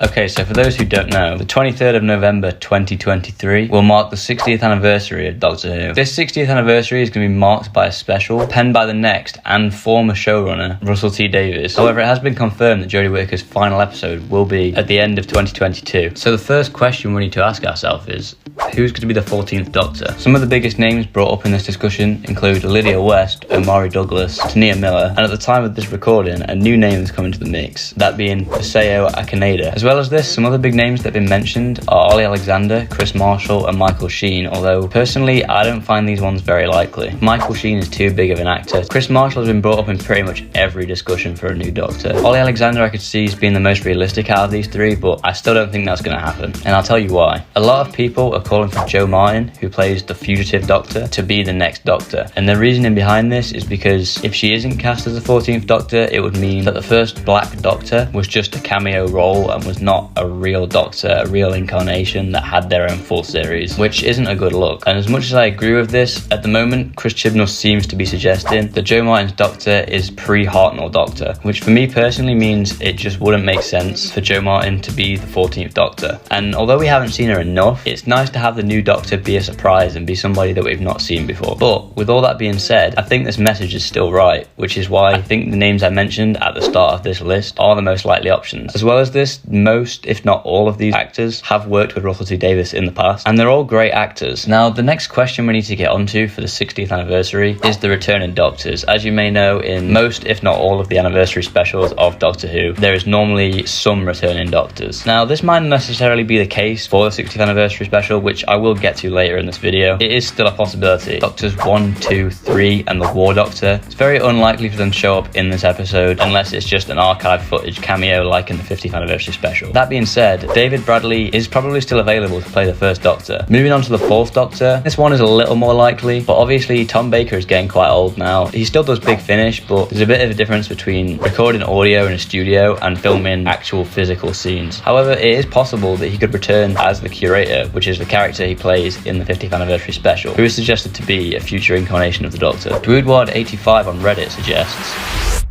Okay, so for those who don't know, the 23rd of November 2023 will mark the 60th anniversary of Doctor Who. This 60th anniversary is going to be marked by a special penned by the next and former showrunner, Russell T Davies. However, it has been confirmed that Jodie Whittaker's final episode will be at the end of 2022. So the first question we need to ask ourselves is, who's going to be the 14th Doctor? Some of the biggest names brought up in this discussion include Lydia West, Omari Douglas, Tania Miller, and at the time of this recording, a new name has come into the mix, that being Isao Akaneda. As well as this, some other big names that have been mentioned are Ollie Alexander, Chris Marshall, and Michael Sheen, although personally I don't find these ones very likely. Michael Sheen is too big of an actor. Chris Marshall has been brought up in pretty much every discussion for a new Doctor. Ollie Alexander I could see as being the most realistic out of these three, but I still don't think that's going to happen, and I'll tell you why. A lot of people are calling for Jo Martin, who plays the fugitive Doctor, to be the next Doctor, and the reasoning behind this is because if she isn't cast as the 14th Doctor, it would mean that the first Black Doctor was just a cameo role and was not a real Doctor, a real incarnation that had their own full series, which isn't a good look. And as much as I agree with this, at the moment Chris Chibnall seems to be suggesting that Jo Martin's Doctor is pre-Hartnell Doctor, which for me personally means it just wouldn't make sense for Jo Martin to be the 14th Doctor. And although we haven't seen her enough, it's nice to have the new Doctor be a surprise and be somebody that we've not seen before. But with all that being said, I think this message is still right, which is why I think the names I mentioned at the start of this list are the most likely options. As well as this, most, if not all of these actors have worked with Russell T Davies in the past, and they're all great actors. Now, the next question we need to get onto for the 60th anniversary is the returning Doctors. As you may know, in most, if not all of the anniversary specials of Doctor Who, there is normally some returning Doctors. Now, this might not necessarily be the case for the 60th anniversary special, which I will get to later in this video. It is still a possibility. Doctors 1, 2, 3, and the War Doctor, it's very unlikely for them to show up in this episode unless it's just an archive footage cameo like in the 50th anniversary special. That being said, David Bradley is probably still available to play the first Doctor. Moving on to the 4th Doctor, this one is a little more likely, but obviously Tom Baker is getting quite old now. He still does Big Finish, but there's a bit of a difference between recording audio in a studio and filming actual physical scenes. However, it is possible that he could return as the Curator, which is the character he plays in the 50th anniversary special, who is suggested to be a future incarnation of the Doctor. Druidward85 on Reddit suggests,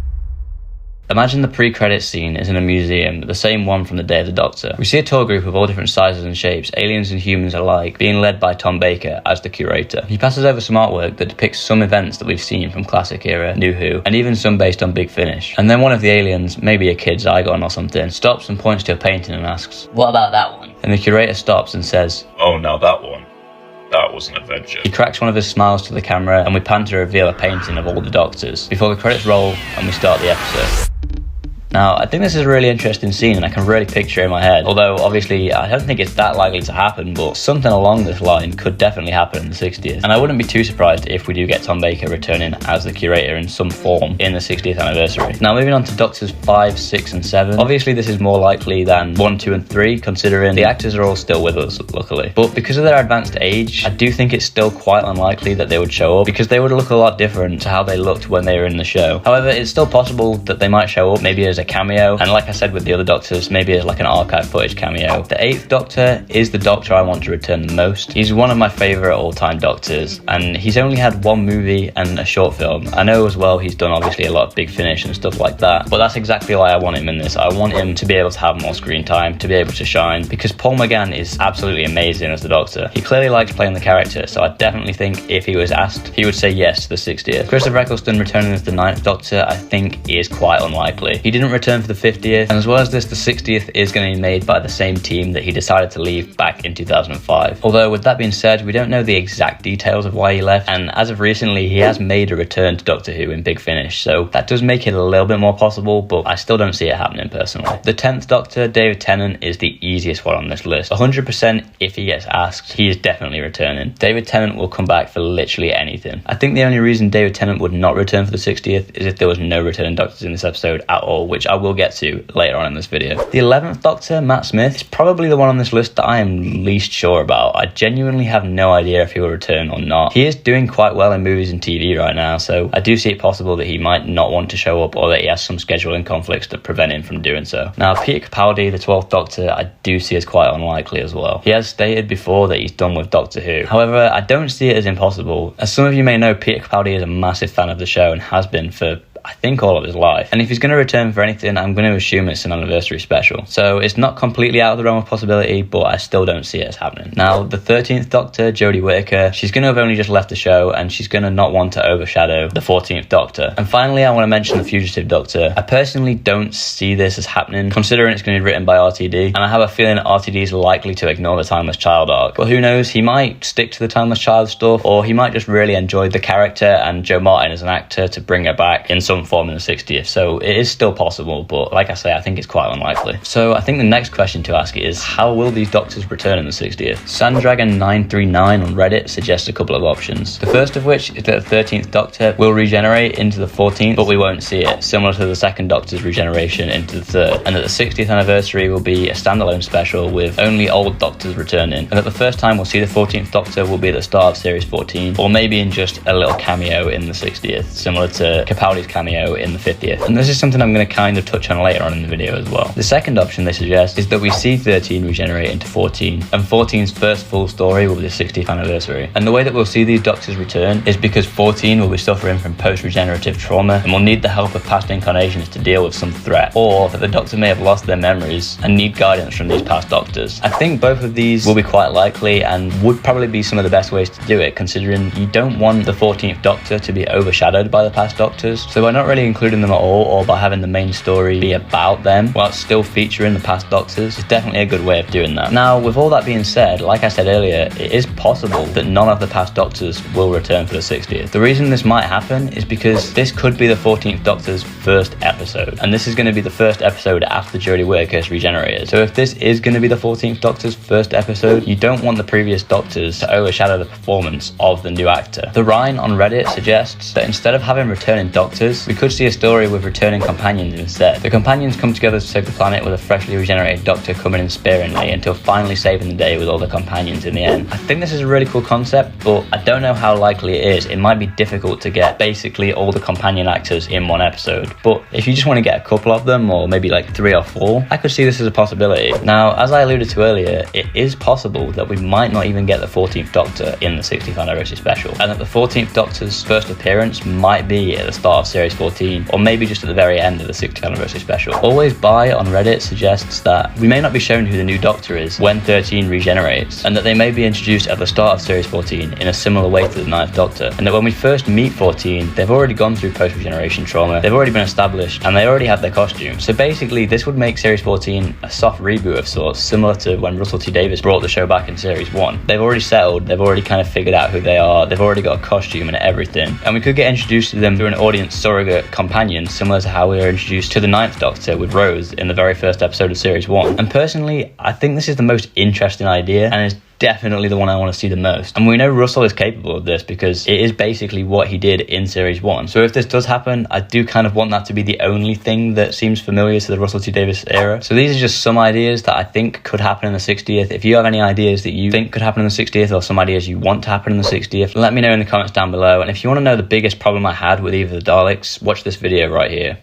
imagine the pre-credits scene is in a museum, the same one from the Day of the Doctor. We see a tour group of all different sizes and shapes, aliens and humans alike, being led by Tom Baker as the Curator. He passes over some artwork that depicts some events that we've seen from classic era, New Who, and even some based on Big Finish. And then one of the aliens, maybe a kid Zygon or something, stops and points to a painting and asks, "What about that one?" And the Curator stops and says, "Oh, now that one. That was an adventure." He cracks one of his smiles to the camera and we pan to reveal a painting of all the Doctors, before the credits roll and we start the episode. Now, I think this is a really interesting scene and I can really picture it in my head, although obviously I don't think it's that likely to happen, but something along this line could definitely happen in the 60th. And I wouldn't be too surprised if we do get Tom Baker returning as the Curator in some form in the 60th anniversary. Now, moving on to Doctors 5, 6 and 7. Obviously this is more likely than 1, 2 and 3, considering the actors are all still with us, luckily. But because of their advanced age, I do think it's still quite unlikely that they would show up, because they would look a lot different to how they looked when they were in the show. However, it's still possible that they might show up, maybe as a cameo, and like I said with the other Doctors, maybe as like an archive footage cameo. The 8th Doctor is the Doctor I want to return the most. He's one of my favourite all-time Doctors, and he's only had one movie and a short film. I know as well he's done obviously a lot of Big Finish and stuff like that, but that's exactly why I want him in this. I want him to be able to have more screen time, to be able to shine, because Paul McGann is absolutely amazing as the Doctor. He clearly likes playing the character, so I definitely think if he was asked, he would say yes to the 60th. Christopher Eccleston returning as the 9th Doctor, I think is quite unlikely. He didn't return for the 50th, and as well as this, the 60th is going to be made by the same team that he decided to leave back in 2005. Although with that being said, we don't know the exact details of why he left, and as of recently he has made a return to Doctor Who in Big Finish, so that does make it a little bit more possible, but I still don't see it happening personally. The 10th Doctor, David Tennant, is the easiest one on this list. 100% if he gets asked, he is definitely returning. David Tennant will come back for literally anything. I think the only reason David Tennant would not return for the 60th is if there was no returning Doctors in this episode at all, which I will get to later on in this video. The 11th Doctor, Matt Smith, is probably the one on this list that I am least sure about. I genuinely have no idea if he will return or not. He is doing quite well in movies and TV right now, so I do see it possible that he might not want to show up or that he has some scheduling conflicts that prevent him from doing so. Now, Peter Capaldi, the 12th Doctor, I do see as quite unlikely as well. He has stated before that he's done with Doctor Who. However, I don't see it as impossible. As some of you may know, Peter Capaldi is a massive fan of the show and has been for I think all of his life. And if he's going to return for anything, I'm going to assume it's an anniversary special. So it's not completely out of the realm of possibility, but I still don't see it as happening. Now, the 13th Doctor, Jodie Whittaker, she's going to have only just left the show, and she's going to not want to overshadow the 14th Doctor. And finally, I want to mention the Fugitive Doctor. I personally don't see this as happening, considering it's going to be written by RTD, and I have a feeling RTD is likely to ignore the Timeless Child arc. But who knows, he might stick to the Timeless Child stuff, or he might just really enjoy the character and Joe Martin as an actor to bring her back in some form in the 60th. So it is still possible, but like I say, I think it's quite unlikely. So I think the next question to ask is, how will these Doctors return in the 60th? Sandragon939 on Reddit suggests a couple of options. The first of which is that the 13th Doctor will regenerate into the 14th, but we won't see it, similar to the second Doctor's regeneration into the third, and that the 60th anniversary will be a standalone special with only old Doctors returning, and that the first time we'll see the 14th Doctor will be at the start of Series 14, or maybe in just a little cameo in the 60th, similar to Capaldi's cameo in the 50th. And this is something I'm going to kind of touch on later on in the video as well. The second option they suggest is that we see 13 regenerate into 14, and 14's first full story will be the 60th anniversary. And the way that we'll see these Doctors return is because 14 will be suffering from post-regenerative trauma and will need the help of past incarnations to deal with some threat, or that the Doctor may have lost their memories and need guidance from these past Doctors. I think both of these will be quite likely and would probably be some of the best ways to do it, considering you don't want the 14th Doctor to be overshadowed by the past Doctors. So by not really including them at all, or by having the main story be about them while still featuring the past Doctors, is definitely a good way of doing that. Now, with all that being said, like I said earlier, it is possible that none of the past Doctors will return for the 60th. The reason this might happen is because this could be the 14th Doctor's first episode, and this is going to be the first episode after Jodie Whittaker is regenerated. So if this is going to be the 14th Doctor's first episode, you don't want the previous Doctors to overshadow the performance of the new actor. The Rhine on Reddit suggests that instead of having returning Doctors, we could see a story with returning companions instead. The companions come together to save the planet with a freshly regenerated Doctor coming in sparingly until finally saving the day with all the companions in the end. I think this is a really cool concept, but I don't know how likely it is. It might be difficult to get basically all the companion actors in one episode, but if you just want to get a couple of them, or maybe like 3 or 4, I could see this as a possibility. Now, as I alluded to earlier, it is possible that we might not even get the 14th Doctor in the 60th anniversary special, and that the 14th Doctor's first appearance might be at the start of Series 14, or maybe just at the very end of the 60th anniversary special. Always Buy on Reddit suggests that we may not be shown who the new Doctor is when 13 regenerates, and that they may be introduced at the start of Series 14 in a similar way to the 9th Doctor, and that when we first meet 14, they've already gone through post-regeneration trauma, they've already been established, and they already have their costume. So basically, this would make Series 14 a soft reboot of sorts, similar to when Russell T Davies brought the show back in Series 1. They've already settled, they've already kind of figured out who they are, they've already got a costume and everything, and we could get introduced to them through an audience surrogate companion, similar to how we were introduced to the 9th Doctor with Rose in the very first episode of Series 1. And personally, I think this is the most interesting idea, and is definitely the one I want to see the most. And we know Russell is capable of this because it is basically what he did in Series 1. So if this does happen, I do kind of want that to be the only thing that seems familiar to the Russell T Davies era. So these are just some ideas that I think could happen in the 60th. If you have any ideas that you think could happen in the 60th, or some ideas you want to happen in the 60th, let me know in the comments down below. And if you want to know the biggest problem I had with either of the Daleks, watch this video right here.